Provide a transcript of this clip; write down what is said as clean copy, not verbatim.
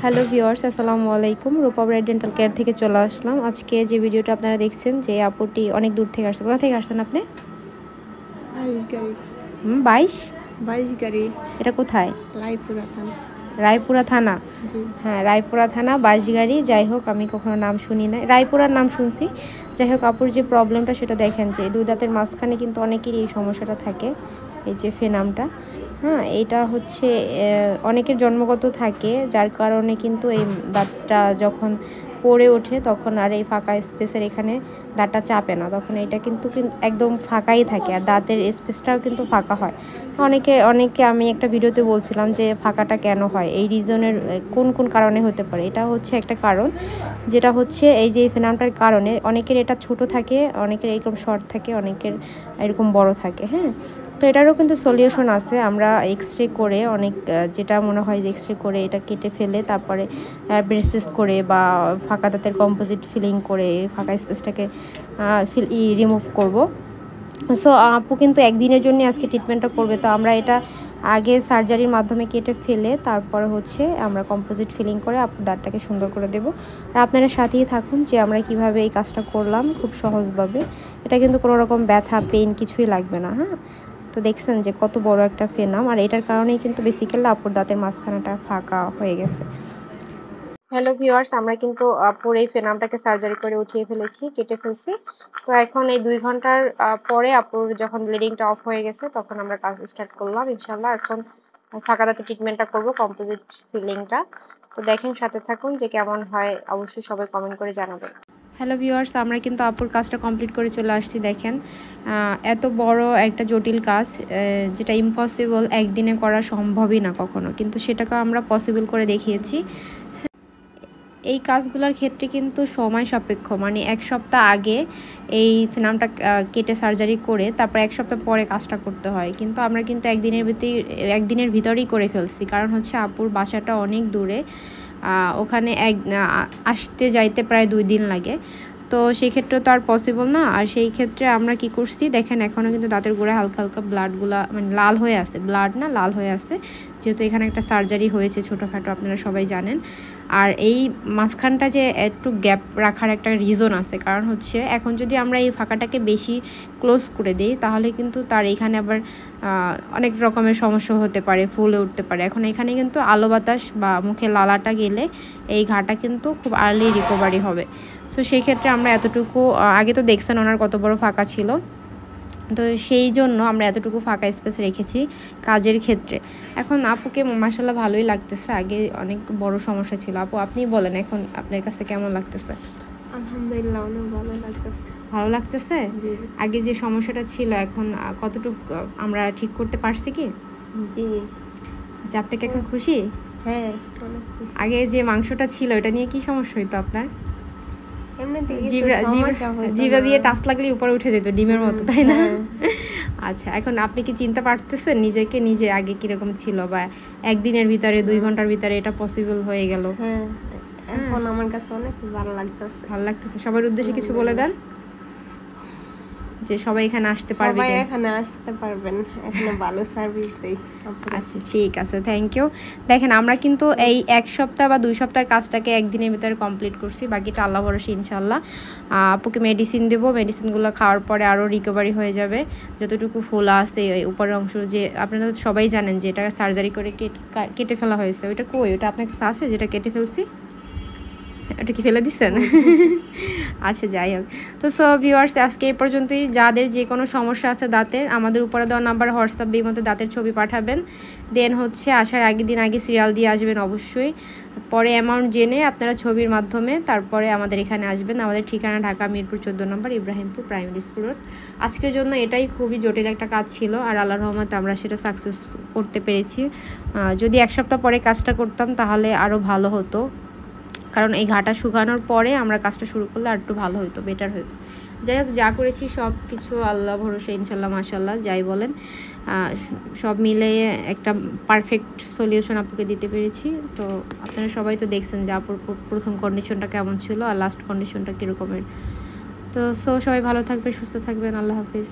Hello viewers, আসসালামু আলাইকুম। রূপা bright dental care থেকে চলে আসলাম। আজকে যে ভিডিওটা আপনারা দেখছেন, যে আপুটি অনেক দূর থেকে আসছে। কোথা থেকে আসছেন আপনি? 22 গাড়ি। 22 গাড়ি। এটা কোথায়? রায়পুরা থানা। রায়পুরা থানা? জি। হ্যাঁ, রায়পুরা থানা 22 গাড়ি। যাই হোক, আমি কখনো নাম শুনি না, রায়পুরার নাম শুনছি। যাই হোক, আপুর যে প্রবলেমটা সেটা দেখেন, যে দুই দাঁতের মাঝখানে কিন্তু অনেকেরই এই সমস্যাটা থাকে, এই যে ফেনামটা। হ্যাঁ, এইটা হচ্ছে অনেকের জন্মগত থাকে, যার কারণে কিন্তু এই দাঁতটা যখন পড়ে ওঠে তখন আর এই ফাঁকা স্পেসের এখানে দাঁতটা চাপে না, তখন এটা কিন্তু একদম ফাঁকাই থাকে, আর দাঁতের স্পেসটাও কিন্তু ফাঁকা হয়। অনেকে আমি একটা ভিডিওতে বলছিলাম যে ফাঁকাটা কেন হয়, এই রিজনের কোন কোন কারণে হতে পারে। এটা হচ্ছে একটা কারণ, যেটা হচ্ছে এই যে ফেনামটার কারণে অনেকের এটা ছোট থাকে, অনেকের এরকম শর্ট থাকে, অনেকের এরকম বড় থাকে। হ্যাঁ, তো এটারও কিন্তু সলিউশন আছে। আমরা এক্সরে করে যেটা মনে হয় যে এক্সরে করে এটা কেটে ফেলে তারপরে ব্রেসেস করে বা ফাঁকা দাঁতের কম্পোজিট ফিলিং করে ফাঁকা স্পেসটাকে রিমুভ করব। সো আপু কিন্তু একদিনের জন্য আজকে ট্রিটমেন্টটা করবে। তো আমরা এটা আগে সার্জারির মাধ্যমে কেটে ফেলে তারপরে হচ্ছে আমরা কম্পোজিট ফিলিং করে আপুর দাঁতটাকে সুন্দর করে দেব। আর আপনারা সাথেই থাকুন যে আমরা কিভাবে এই কাজটা করলাম খুব সহজভাবে। এটা কিন্তু কোনো রকম ব্যথা পেইন কিছুই লাগবে না। হ্যাঁ, তো দেখছেন যে কত বড় একটা ফেনাম, আর এটার কারণেই কিন্তু বেসিক্যালি আপুর দাঁতের মাঝখানাটা ফাঁকা হয়ে গেছে। হ্যালো ভিউয়ার্স, আমরা কিন্তু আপুর এই ফেনামটাকে সার্জারি করে উঠিয়ে ফেলেছি, কেটে ফেলছি। তো এখন এই 2 ঘন্টার পরে আপুর যখন ব্লিডিংটা অফ হয়ে গেছে তখন আমরা কাজ স্টার্ট করলাম ইনশাল্লাহ। এখন ফাঁকা দাঁতে ট্রিটমেন্টটা করবো, কম্পোজিট ফিলিংটা। তো দেখেন, সাথে থাকুন, যে কেমন হয় অবশ্যই সবাই কমেন্ট করে জানাবেন। হ্যালো ভিউয়ার্স, আমরা কিন্তু আপুর কাজটা কমপ্লিট করে চলে আসছি। দেখেন, এত বড় একটা জটিল কাজ, যেটা ইম্পসিবল, একদিনে করা সম্ভবই না কখনো, কিন্তু সেটাকে আমরা পসিবল করে দেখিয়েছি। এই কাজগুলোর ক্ষেত্রে কিন্তু সময় সাপেক্ষ, মানে 1 সপ্তাহ আগে এই ফেনামটা কেটে সার্জারি করে তারপর 1 সপ্তাহ পরে কাজটা করতে হয়, কিন্তু আমরা কিন্তু একদিনের ভিতরেই করে ফেলছি। কারণ হচ্ছে আপুর বাসাটা অনেক দূরে, ওখানে আসতে যাইতে প্রায় 2 দিন লাগে। তো সেই ক্ষেত্রে তো আর পসিবল না। আর সেই ক্ষেত্রে আমরা কি করছি দেখেন, এখনও কিন্তু দাঁতের গোড়ায় হালকা হালকা ব্লাডগুলা মানে লাল হয়ে আছে, ব্লাড না লাল হয়ে আছে, যেহেতু এখানে একটা সার্জারি হয়েছে ছোটোখাটো, আপনারা সবাই জানেন। আর এই মাঝখানটা যে একটু গ্যাপ রাখার একটা রিজন আছে, কারণ হচ্ছে এখন যদি আমরা এই ফাঁকাটাকে বেশি ক্লোজ করে দিই তাহলে কিন্তু তার এখানে আবার অনেক রকমের সমস্যা হতে পারে, ফুলে উঠতে পারে। এখন এখানে কিন্তু আলো বাতাস বা মুখে লালাটা গেলে এই ঘাটা কিন্তু খুব আর্লি রিকভারি হবে। সো সেই ক্ষেত্রে আমরা এতটুকু, আগে তো দেখছেন ওনার কত বড় ফাঁকা ছিল, তো সেই জন্য আমরা এতটুকু ফাঁকা স্পেস রেখেছি কাজের ক্ষেত্রে। এখন আপুকে মাশাআল্লাহ ভালোই লাগতেছে, আগে অনেক বড় সমস্যা ছিল। আপু আপনি বলেন, এখন আপনার কাছে কেমন লাগতেছে? আলহামদুলিল্লাহ, অনেক ভালো লাগতেছে। ভালো লাগতেছে? আগে যে সমস্যাটা ছিল এখন কতটুকু আমরা ঠিক করতে পারছি কি? জি। আচ্ছা, আপনি কি এখন খুশি? হ্যাঁ, অনেক খুশি। আগে যে মাংসটা ছিল এটা নিয়ে কি সমস্যা হইতো আপনার? জিভা দিয়ে টাচ লাগলে উপরে উঠে যেত ডিমের মতো, তাই না? আচ্ছা, এখন আপনি কি চিনতে পারতেছেন নিজেকে নিজে আগে কিরকম ছিল, বা একদিনের ভিতরে 2 ঘন্টার ভিতরে এটা পসিবল হয়ে গেল? হ্যাঁ, এখন আমার কাছে অনেক ভালো লাগতেছে। ভালো লাগতেছে। সবার উদ্দেশ্যে কিছু বলে দেন, যে সবাই এখানে আসতে পারবে। সবাই এখানে আসতে পারবেন, এখানে ভালো সার্ভিস দেই। আচ্ছা, ঠিক আছে, থ্যাংক ইউ। দেখেন, আমরা কিন্তু এই 1 সপ্তাহ বা 2 সপ্তাহের কাজটাকে একদিনের ভিতরে কমপ্লিট করছি, বাকিটা আল্লাহ ভরসা ইনশাল্লাহ। আপুকে মেডিসিন দেবো, মেডিসিনগুলো খাওয়ার পরে আরও রিকভারি হয়ে যাবে। যতটুকু ফোলা আছে ওই উপরের অংশ, যে আপনারা সবাই জানেন যে এটা সার্জারি করে কেটে ফেলা হয়েছে, ওইটা কই? ওটা আপনার কাছে আছে যেটা কেটে ফেলছি? ওটা কি ফেলে দিচ্ছেন? আচ্ছা, যাই হোক। তো সো ভিউয়ার্স, আজকে এই পর্যন্তই। যাদের যে কোনো সমস্যা আছে দাঁতের, আমাদের উপরে দেওয়া নাম্বার হোয়াটসঅ্যাপ এই মতো দাঁতের ছবি পাঠাবেন। দেন হচ্ছে আসার দিন আগে সিরিয়াল দিয়ে আসবেন অবশ্যই। পরে অ্যামাউন্ট জেনে আপনারা ছবির মাধ্যমে তারপরে আমাদের এখানে আসবেন। আমাদের ঠিকানা ঢাকা মিরপুর 14 নম্বর, ইব্রাহিমপুর প্রাইমারি স্কুল রোড। আজকের জন্য এটাই খুবই জটিল একটা কাজ ছিল, আর আল্লাহর রহমতে আমরা সেটা সাকসেস করতে পেরেছি। যদি 1 সপ্তাহ পরে কাজটা করতাম তাহলে আরও ভালো হতো, কারণ এই ঘাটা শুকানোর পরে আমরা কাজটা শুরু করলে আর একটু ভালো হতো, বেটার হতো। যাই হোক, যা করেছি সব কিছু আল্লাহ ভরসা ইনশাল্লাহ, মাশাল্লাহ, যাই বলেন, সব মিলে একটা পারফেক্ট সলিউশন আপুকে দিতে পেরেছি। তো আপনারা সবাই তো দেখছেন যে আপুর প্রথম কন্ডিশনটা কেমন ছিল আর লাস্ট কন্ডিশনটা কীরকমের। তো সবাই ভালো থাকবে, সুস্থ থাকবেন। আল্লাহ হাফিজ।